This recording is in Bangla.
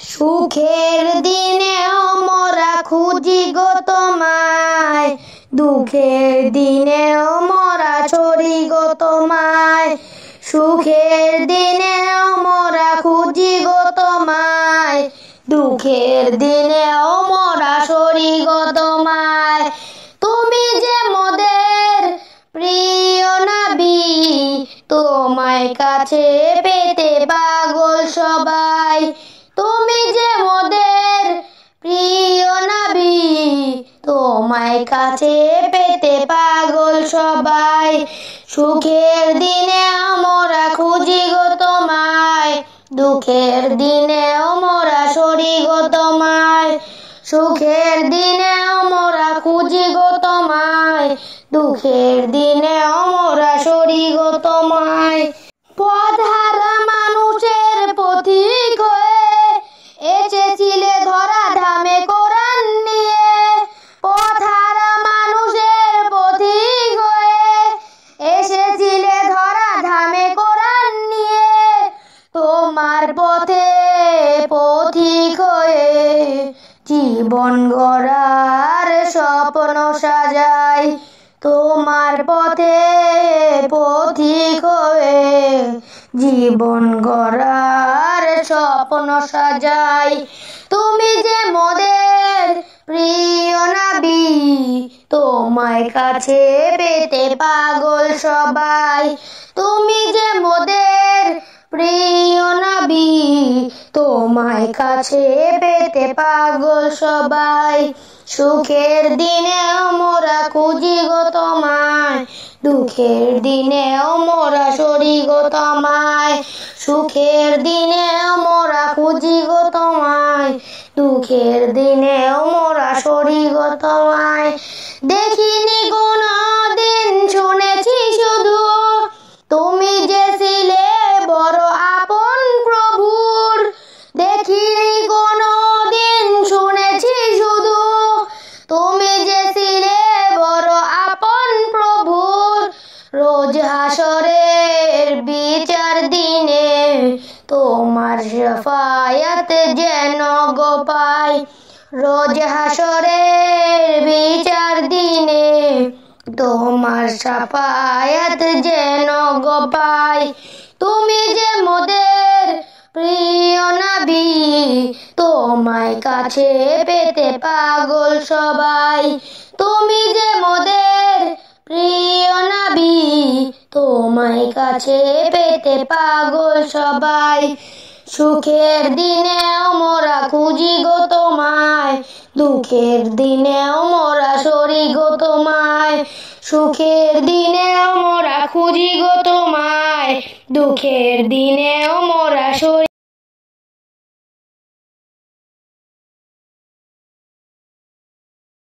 সুখের দিনেও মোরা খুঁজি গো তোমায়, দুঃখের দিনেও মোরা ছড়ি গো তোমায়। সুখের দিনেও মোরা খুঁজি গো তোমায়, দুঃখের দিনেও মোরা ছড়ি গো তোমায়। তুমি যে মোদের প্রিয় নবী, তোমায় কাছে পেতে পাগল সবাই। তুমি যে মোদের প্রিয় নবী, তোমায় কাছে পেতে পাগল সবাই। সুখের দিনে আমরা খুঁজি গো তোমায়, দুঃখের দিনে আমরা সরি গো তোমায়। সুখের দিনে আমরা খুঁজি গো তোমায়, দুঃখের দিনে আমরা সরি গো তোমায়। পথহারা মানুষের পথিক হয়ে এসেছিলে ধরা ধামে কোরআন নিয়ে। পথহারা মানুষের পথিক হয়ে এসেছিলে ধরা ধামে কোরআন নিয়ে। তোমার পথে পথিক হয়ে জীবন গড়ার স্বপ্ন সাজাই। তোমার পথে পথিক হয়ে জীবন গড়ার স্বপ্ন সাজাই। তুমি যে মোদের প্রিয় নবী, তোমায় কাছে পেতে পাগল সবাই। তুমি যে মোদের প্রিয় নবী, তোমায় কাছে পেতে পাগল সবাই। সুখের দিনেও মোরা খুঁজি গো তোমায়, দুঃখের দিনেও মোরা সরি গো তোমায়। সুখের দিনেও মোরা খুঁজি গো তোমায়, দুঃখের দিনেও মোরা সরি গো তোমায়। দেখিনি কোনো দিন, শুনেছি শুধু তুমি যে ছিলে বড় আপন প্রভুর। দেখিনি কোনো দিন, শুনেছি শুধু তুমি যে ছিলে বড় আপন প্রভুর। রোজ হাসরের বিচার দিনে তোমার শাফায়াত যেন গো পাই। রোজ হাসরের বিচার দিনে তোমার শাফায়াত যেন গো পাই। তুমি যে মোদের প্রিয় নবী, তোমায় কাছে পেতে পাগল সবাই। তুমি যে মোদের প্রিয় নবী, তোমায় কাছে পেতে পাগল সবাই। সুখের দিনেও মোরা খুঁজি গো তোমায়, দুঃখের দিনেও মোরা সরি গো তোমায়। সুখের দিনেও মোরা খুঁজি গো তোমায়, দুঃখের দিনেও মোরা সরি।